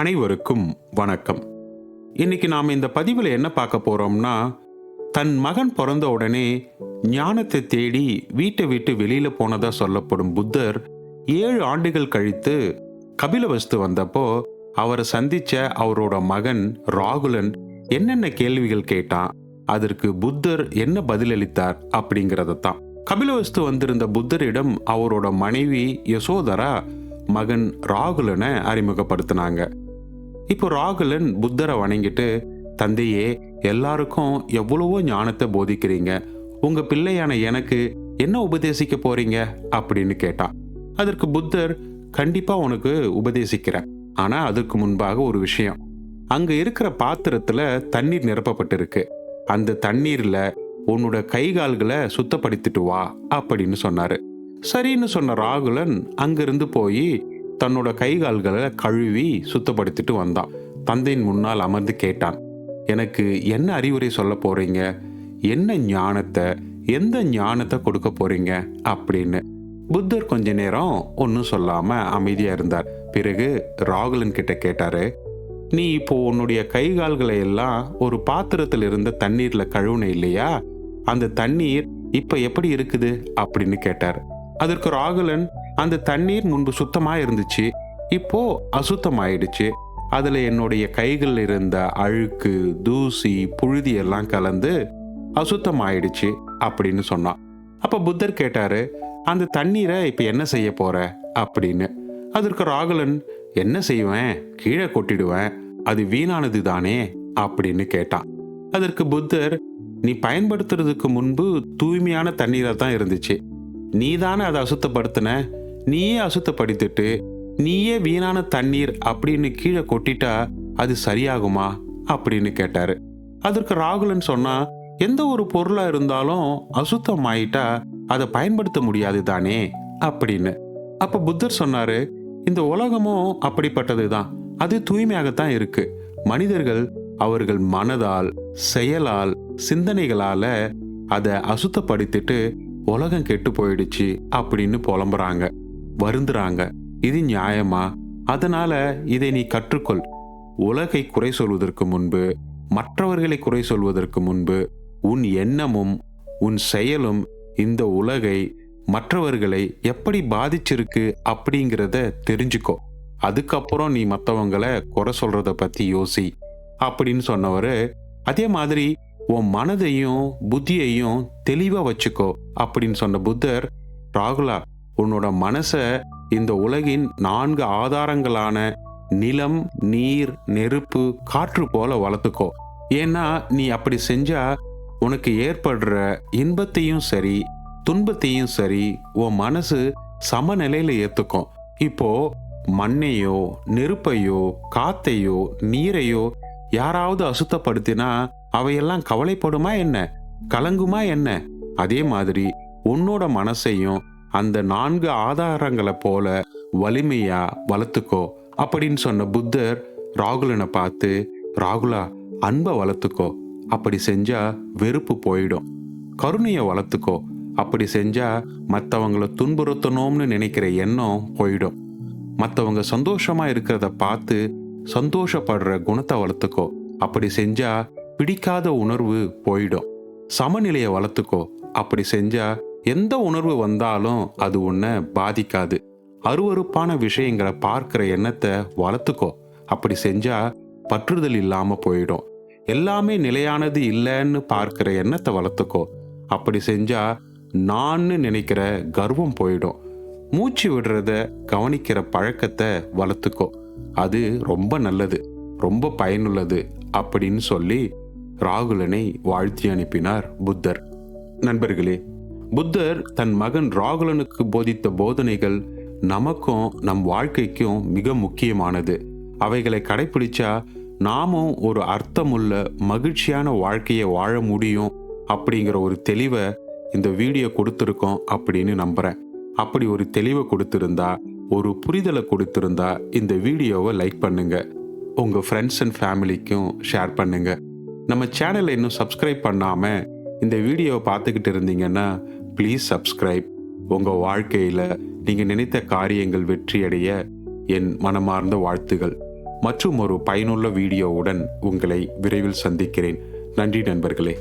அனைவருக்கும் வணக்கம். இன்னைக்கு நாம் இந்த பதிவில் என்ன பார்க்க போறோம்னா, தன் மகன் பிறந்த உடனே ஞானத்தை தேடி வீட்டை விட்டு வெளியில போனதா சொல்லப்படும் புத்தர் 7 ஆண்டுகள் கழித்து கபிலவஸ்து வந்தப்போ அவரை சந்திச்ச அவரோட மகன் ராகுலன் என்னென்ன கேள்விகள் கேட்டான், அதற்கு புத்தர் என்ன பதிலளித்தார் அப்படிங்கறத தான். கபிலவஸ்து வந்திருந்த புத்தரிடம் அவரோட மனைவி யசோதரா மகன் ராகுலனை அறிமுகப்படுத்தினாங்க. இப்போ ராகுலன் புத்தரை வணங்கிட்டு, தந்தையே, எல்லாருக்கும் எவ்வளவோ ஞானத்தை போதிக்கிறீங்க, உங்க பிள்ளையான எனக்கு என்ன உபதேசிக்க போறீங்க அப்படின்னு கேட்டான். அதற்கு புத்தர், கண்டிப்பா உனக்கு உபதேசிக்கிறேன், ஆனா அதுக்கு முன்பாக ஒரு விஷயம். அங்க இருக்கிற பாத்திரத்துல தண்ணீர் நிரப்பப்பட்டிருக்கு, அந்த தண்ணீர்ல உன்னோட கை கால்களை சுத்தப்படுத்திட்டு வா அப்படின்னு சொன்னாரு. சரின்னு சொன்ன ராகுலன் அங்கிருந்து போய் தன்னோட கை கால்களை கழுவி சுத்தப்படுத்திட்டு வந்தான். தந்தையின் முன்னால் அமர்ந்து கேட்டான், எனக்கு என்ன அறிவுரை சொல்ல போறீங்க, என்ன ஞானத்தை, எந்த ஞானத்தை கொடுக்க போறீங்க அப்படின்னு. புத்தர் கொஞ்ச நேரம் ஒன்னும் சொல்லாம அமைதியா இருந்தார். பிறகு ராகுலன் கிட்ட கேட்டாரு, நீ இப்போ உன்னுடைய கை கால்களை எல்லாம் ஒரு பாத்திரத்தில் இருந்த தண்ணீர்ல கழுவுன இல்லையா, அந்த தண்ணீர் இப்ப எப்படி இருக்குது அப்படின்னு கேட்டார். அதற்கு ராகுலன், அந்த தண்ணீர் முன்பு சுத்தமா இருந்துச்சு, இப்போ அசுத்தமாயிடுச்சு, அதுல என்னுடைய கைகள் இருந்த அழுக்கு, தூசி, புழுதி எல்லாம் கலந்து அசுத்தமாயிடுச்சு அப்படின்னு சொன்னான். அப்ப புத்தர் கேட்டாரு, அந்த தண்ணீரை இப்ப என்ன செய்ய போற அப்படின்னு. அதற்கு ராகுலன், என்ன செய்வேன், கீழே கொட்டிடுவேன், அது வீணானது தானே அப்படின்னு கேட்டான். அதற்கு புத்தர், நீ பயன்படுத்துறதுக்கு முன்பு தூய்மையான தண்ணீரா தான் இருந்துச்சு, நீதானே அதை அசுத்தப்படுத்தின, நீயே அசுத்தப்படுத்திட்டு நீயே வீணான தண்ணீர் அப்படின்னு கீழே கொட்டிட்டா அது சரியாகுமா அப்படின்னு கேட்டாரு. அதற்கு ராகுலன் சொன்னா, எந்த ஒரு பொருளா இருந்தாலும் அசுத்தம் ஆயிட்டா அதை பயன்படுத்த முடியாது தானே அப்படின்னு. அப்ப புத்தர் சொன்னாரு, இந்த உலகமும் அப்படிப்பட்டதுதான், அது தூய்மையாகத்தான் இருக்கு. மனிதர்கள் அவர்கள் மனதால், செயலால், சிந்தனைகளால அதை அசுத்தப்படுத்திட்டு உலகம் கெட்டு போயிடுச்சு அப்படின்னு புலம்புறாங்க, வருந்துறாங்க. இது நியாயமா? அதனால இதை நீ கற்றுக்கொள். உலகை குறை சொல்வதற்கு முன்பு, மற்றவர்களை குறை சொல்வதற்கு முன்பு, உன் எண்ணமும் உன் செயலும் இந்த உலகை, மற்றவர்களை எப்படி பாதிச்சிருக்கு அப்படிங்கிறத தெரிஞ்சுக்கோ. அதுக்கப்புறம் நீ மற்றவங்களை குறை சொல்றத பத்தி யோசி அப்படின்னு சொன்னவரு, அதே மாதிரி உன் மனதையும் புத்தியையும் தெளிவா வச்சுக்கோ அப்படின்னு சொன்ன புத்தர், ராகுலா, உன்னோட மனச இந்த உலகின் 4 ஆதாரங்களான நிலம், நீர், நெருப்பு, காற்று போல வளர்த்துக்கோ. ஏன்னா நீ அப்படி செஞ்சா உனக்கு ஏற்படுற இன்பத்தையும் சரி துன்பத்தையும் சரி உன் மனசு சமநிலையில ஏத்துக்கும். இப்போ மண்ணையோ நெருப்பையோ காத்தையோ நீரையோ யாராவது அசுத்தப்படுத்தினா அவையெல்லாம் கவலைப்படுமா என்ன, கலங்குமா என்ன? அதே மாதிரி உன்னோட மனசையும் அந்த 4 ஆதாரங்களை போல வலிமையா வளர்த்துக்கோ அப்படின்னு சொன்ன புத்தர் ராகுலனை பார்த்து, ராகுலா, அன்பை வளர்த்துக்கோ, அப்படி செஞ்சா வெறுப்பு போயிடும். கருணையை வளர்த்துக்கோ, அப்படி செஞ்சா மற்றவங்களை துன்புறுத்தணும்னு நினைக்கிற எண்ணம் போயிடும். மற்றவங்க சந்தோஷமா இருக்கிறத பார்த்து சந்தோஷப்படுற குணத்தை வளர்த்துக்கோ, அப்படி செஞ்சா பிடிக்காத உணர்வு போயிடும். சமநிலையை வளர்த்துக்கோ, அப்படி செஞ்சா எந்த உணர்வு வந்தாலும் அது உன்னை பாதிக்காது. அருவருப்பான விஷயங்களை பார்க்கிற எண்ணத்தை வளர்த்துக்கோ, அப்படி செஞ்சா பற்றுதல் இல்லாம போயிடும். எல்லாமே நிலையானது இல்லைன்னு பார்க்கிற எண்ணத்தை வளர்த்துக்கோ, அப்படி செஞ்சா நான்னு நினைக்கிற கர்வம் போயிடும். மூச்சு விடுறத கவனிக்கிற பழக்கத்தை வளர்த்துக்கோ, அது ரொம்ப நல்லது, ரொம்ப பயனுள்ளது அப்படின்னு சொல்லி ராகுலனை வாழ்த்தி அனுப்பினார் புத்தர். நண்பர்களே, புத்தர் தன் மகன் ராகுலனுக்கு போதித்த போதனைகள் நமக்கும் நம் வாழ்க்கைக்கும் மிக முக்கியமானது. அவைகளை கடைபிடிச்சா நாமும் ஒரு அர்த்தமுள்ள மகிழ்ச்சியான வாழ்க்கையை வாழ முடியும் அப்படிங்கிற ஒரு தெளிவை இந்த வீடியோ கொடுத்துருக்கோம் அப்படின்னு நம்புறேன். அப்படி ஒரு தெளிவை கொடுத்திருந்தா, ஒரு புரிதலை கொடுத்திருந்தா இந்த வீடியோவை லைக் பண்ணுங்க, உங்க ஃப்ரெண்ட்ஸ் அண்ட் ஃபேமிலிக்கும் ஷேர் பண்ணுங்க. நம்ம சேனலை இன்னும் சப்ஸ்கிரைப் பண்ணாம இந்த வீடியோவை பார்த்துக்கிட்டு இருந்தீங்கன்னா ப்ளீஸ் சப்ஸ்கிரைப். உங்க வாழ்க்கையில நீங்க நினைத்த காரியங்கள் வெற்றியடைய என் மனமார்ந்த வாழ்த்துகள். மற்றும் ஒரு பயனுள்ள வீடியோவுடன் உங்களை விரைவில் சந்திக்கிறேன். நன்றி நண்பர்களே.